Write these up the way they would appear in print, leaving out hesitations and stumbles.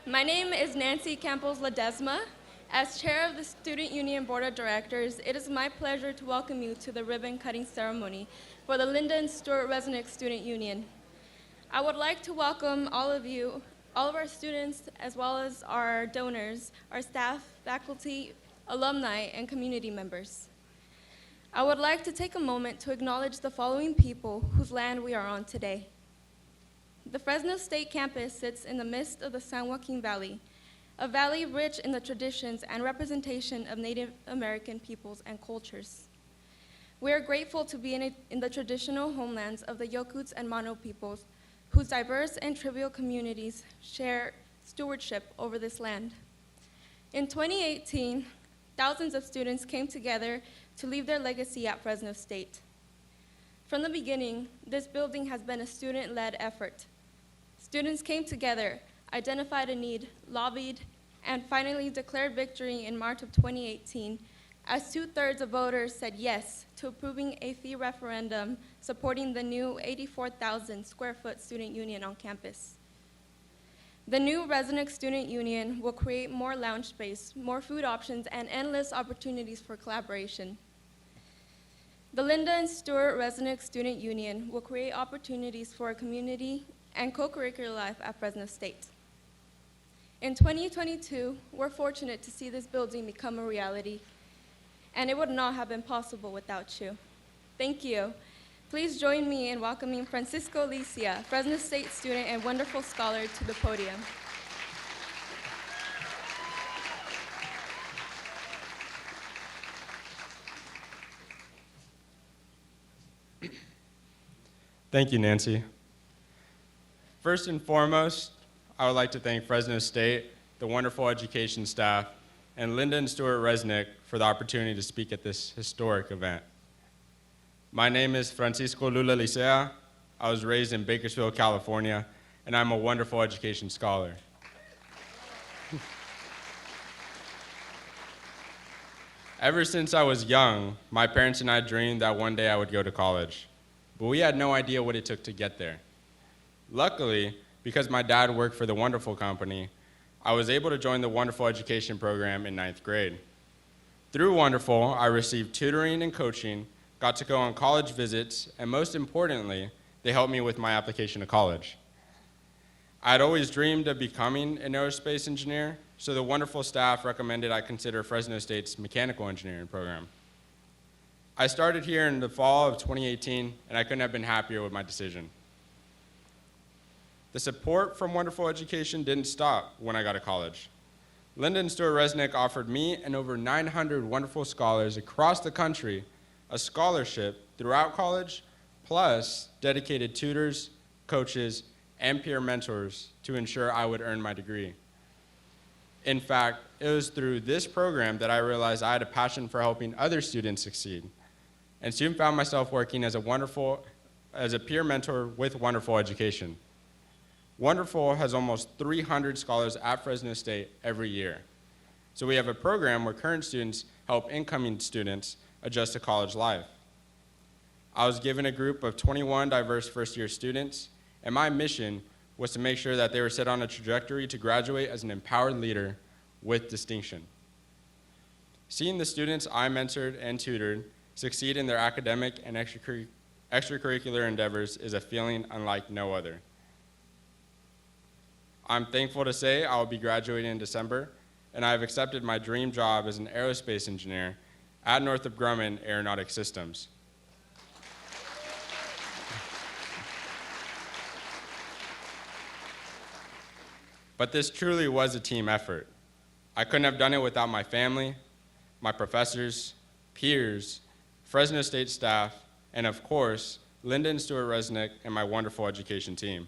My name is Nancy Campos-Ledesma. As chair of the Student Union Board of Directors, it is my pleasure to welcome you to the ribbon-cutting ceremony for the Lynda and Stewart Resnick Student Union. I would like to welcome all of you, all of our students, as well as our donors, our staff, faculty, alumni, and community members. I would like to take a moment to acknowledge the following people whose land we are on today. The Fresno State campus sits in the midst of the San Joaquin Valley, a valley rich in the traditions and representation of Native American peoples and cultures. We are grateful to be in the traditional homelands of the Yokuts and Mano peoples, whose diverse and trivial communities share stewardship over this land. In 2018, thousands of students came together to leave their legacy at Fresno State. From the beginning, this building has been a student-led effort. Students came together, identified a need, lobbied, and finally declared victory in March of 2018, as 2/3 of voters said yes to approving a fee referendum supporting the new 84,000 square foot student union on campus. The new Resnick Student Union will create more lounge space, more food options, and endless opportunities for collaboration. The Lynda and Stewart Resnick Student Union will create opportunities for a community and co-curricular life at Fresno State. In 2022, we're fortunate to see this building become a reality, and it would not have been possible without you. Thank you. Please join me in welcoming Francisco Alicia, Fresno State student and wonderful scholar, to the podium. Thank you, Nancy. First and foremost, I would like to thank Fresno State, the wonderful education staff, and Lynda and Stewart Resnick for the opportunity to speak at this historic event. My name is Francisco Lula Licea. I was raised in Bakersfield, California, and I'm a wonderful education scholar. Ever since I was young, my parents and I dreamed that one day I would go to college, but we had no idea what it took to get there. Luckily, because my dad worked for the Wonderful Company, I was able to join the Wonderful Education program in 9th grade. Through Wonderful, I received tutoring and coaching, got to go on college visits, and most importantly, they helped me with my application to college. I had always dreamed of becoming an aerospace engineer, so the Wonderful staff recommended I consider Fresno State's mechanical engineering program. I started here in the fall of 2018, and I couldn't have been happier with my decision. The support from Wonderful Education didn't stop when I got to college. Lynda and Stewart Resnick offered me and over 900 wonderful scholars across the country a scholarship throughout college, plus dedicated tutors, coaches, and peer mentors to ensure I would earn my degree. In fact, it was through this program that I realized I had a passion for helping other students succeed, and soon found myself working as a peer mentor with Wonderful Education. Wonderful has almost 300 scholars at Fresno State every year. So we have a program where current students help incoming students adjust to college life. I was given a group of 21 diverse first-year students, and my mission was to make sure that they were set on a trajectory to graduate as an empowered leader with distinction. Seeing the students I mentored and tutored succeed in their academic and extracurricular endeavors is a feeling unlike no other. I'm thankful to say I will be graduating in December, and I have accepted my dream job as an aerospace engineer at Northrop Grumman Aeronautic Systems. But this truly was a team effort. I couldn't have done it without my family, my professors, peers, Fresno State staff, and of course, Lynda and Stewart Resnick and my wonderful education team.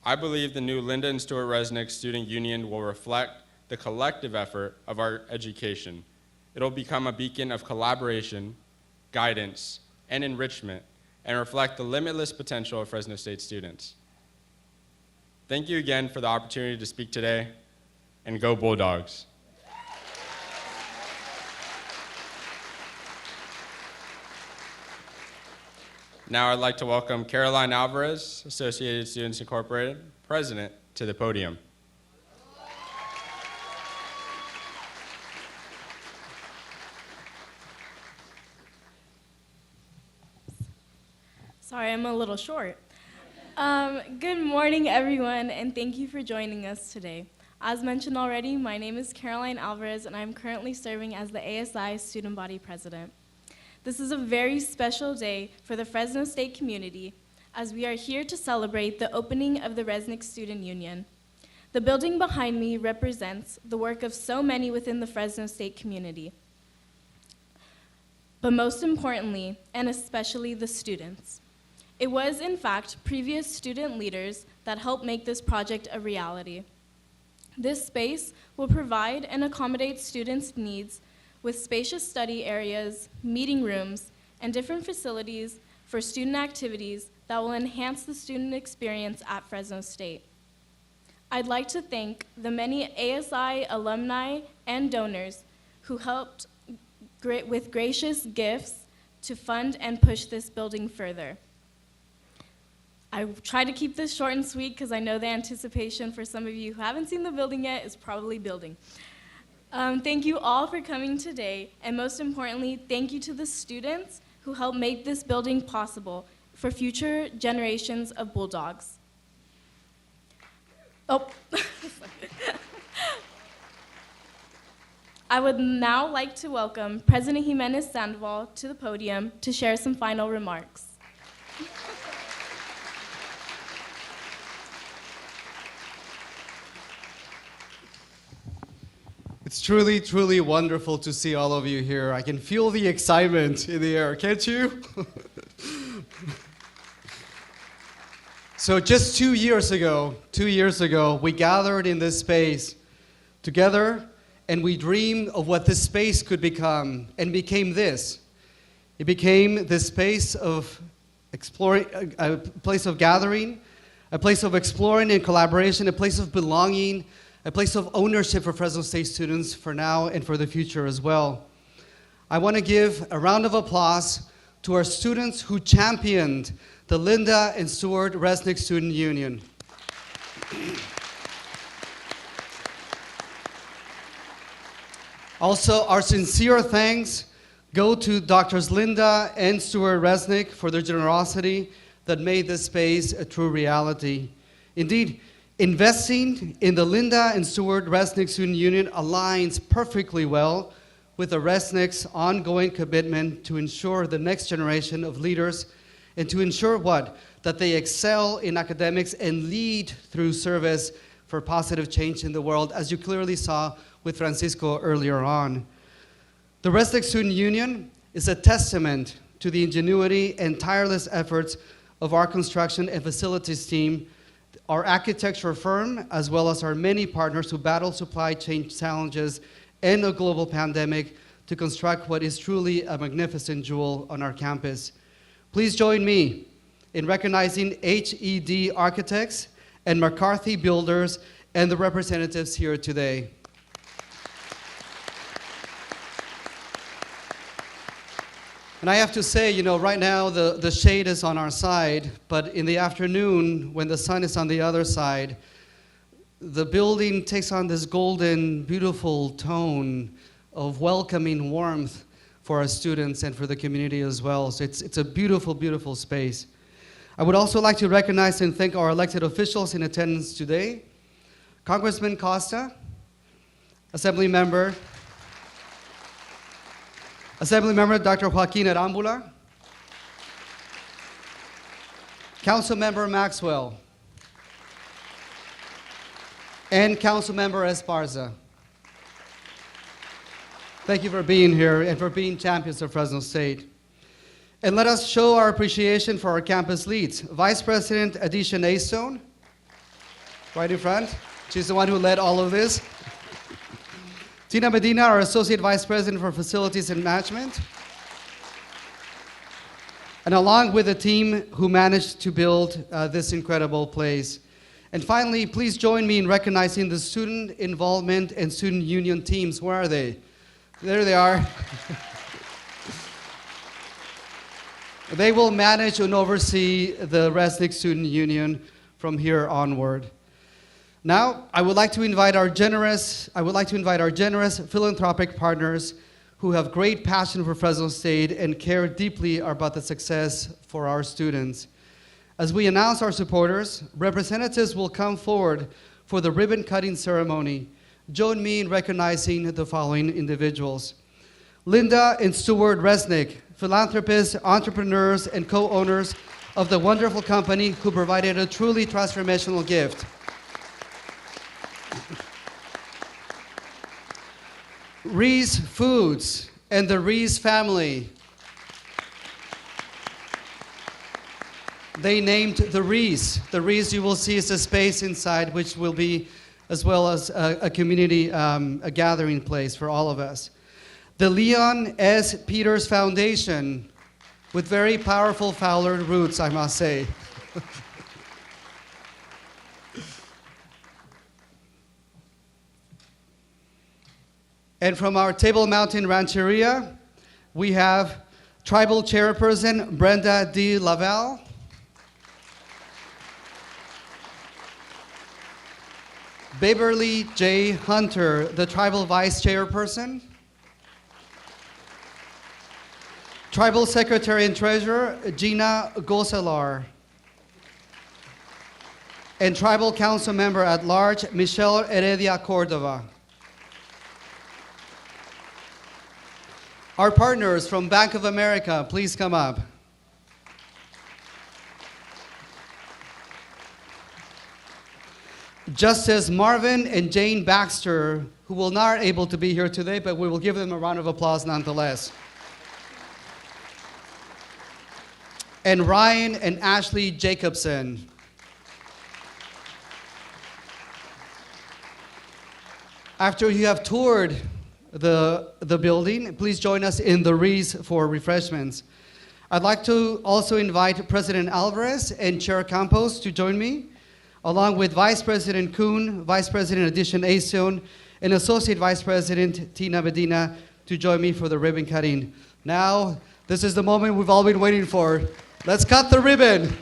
I believe the new Lynda and Stewart Resnick Student Union will reflect the collective effort of our education. It'll become a beacon of collaboration, guidance, and enrichment, and reflect the limitless potential of Fresno State students. Thank you again for the opportunity to speak today, and go Bulldogs. Now I'd like to welcome Caroline Alvarez, Associated Students Incorporated, President, to the podium. Sorry, I'm a little short. Good morning, everyone, and thank you for joining us today. As mentioned already, my name is Caroline Alvarez, and I'm currently serving as the ASI Student Body President. This is a very special day for the Fresno State community, as we are here to celebrate the opening of the Resnick Student Union. The building behind me represents the work of so many within the Fresno State community, but most importantly, and especially the students. It was, in fact, previous student leaders that helped make this project a reality. This space will provide and accommodate students' needs with spacious study areas, meeting rooms, and different facilities for student activities that will enhance the student experience at Fresno State. I'd like to thank the many ASI alumni and donors who helped with gracious gifts to fund and push this building further. I try to keep this short and sweet because I know the anticipation for some of you who haven't seen the building yet is probably building. Thank you all for coming today, and most importantly, thank you to the students who helped make this building possible for future generations of Bulldogs. Oh. I would now like to welcome President Jimenez Sandoval to the podium to share some final remarks. It's truly, truly wonderful to see all of you here. I can feel the excitement in the air, can't you? So just 2 years ago, we gathered in this space together, and we dreamed of what this space could become, and became this. It became this space of exploring, a place of gathering, a place of exploring and collaboration, a place of belonging, a place of ownership for Fresno State students for now and for the future as well. I want to give a round of applause to our students who championed the Lynda and Stewart Resnick Student Union. Also, our sincere thanks go to Drs. Lynda and Stewart Resnick for their generosity that made this space a true reality. Indeed, investing in the Lynda and Stewart Resnick Student Union aligns perfectly well with the Resnick's ongoing commitment to ensure the next generation of leaders and to ensure what? That they excel in academics and lead through service for positive change in the world, as you clearly saw with Francisco earlier on. The Resnick Student Union is a testament to the ingenuity and tireless efforts of our construction and facilities team, our architecture firm, as well as our many partners who battle supply chain challenges and a global pandemic to construct what is truly a magnificent jewel on our campus. Please join me in recognizing HED Architects and McCarthy Builders and the representatives here today. And I have to say, you know, right now the shade is on our side, but in the afternoon, when the sun is on the other side, the building takes on this golden, beautiful tone of welcoming warmth for our students and for the community as well. So it's a beautiful, beautiful space. I would also like to recognize and thank our elected officials in attendance today. Congressman Costa, Assemblymember Dr. Joaquin Arambula, Councilmember Maxwell, and Councilmember Esparza. Thank you for being here and for being champions of Fresno State. And let us show our appreciation for our campus leads. Vice President Adisha Naystone, right in front. She's the one who led all of this. Tina Medina, our Associate Vice President for Facilities and Management. And along with the team who managed to build this incredible place. And finally, please join me in recognizing the student involvement and student union teams. Where are they? There they are. They will manage and oversee the Resnick Student Union from here onward. Now, I would like to invite our generous philanthropic partners who have great passion for Fresno State and care deeply about the success for our students. As we announce our supporters, representatives will come forward for the ribbon cutting ceremony. Join me in recognizing the following individuals. Lynda and Stewart Resnick, philanthropists, entrepreneurs, and co-owners of the wonderful company who provided a truly transformational gift. Reese Foods and the Reese family. They named the Reese. The Reese you will see is a space inside which will be as well as a community, a gathering place for all of us. The Leon S. Peters Foundation, with very powerful Fowler roots, I must say. And from our Table Mountain Rancheria, we have Tribal Chairperson Brenda D. Lavelle, Beverly J. Hunter, the Tribal Vice Chairperson, Tribal Secretary and Treasurer Gina Goselar, and Tribal Council Member at Large Michelle Heredia Cordova. Our partners from Bank of America, please come up. Justice Marvin and Jane Baxter, who will not be able to be here today, but we will give them a round of applause nonetheless. And Ryan and Ashley Jacobson. After you have toured the building, please join us in the Reese for refreshments. I'd like to also invite President Alvarez and Chair Campos to join me, along with Vice President Kuhn, Vice President Addition Asion, and Associate Vice President Tina Medina to join me for the ribbon cutting. Now, this is the moment we've all been waiting for. Let's cut the ribbon.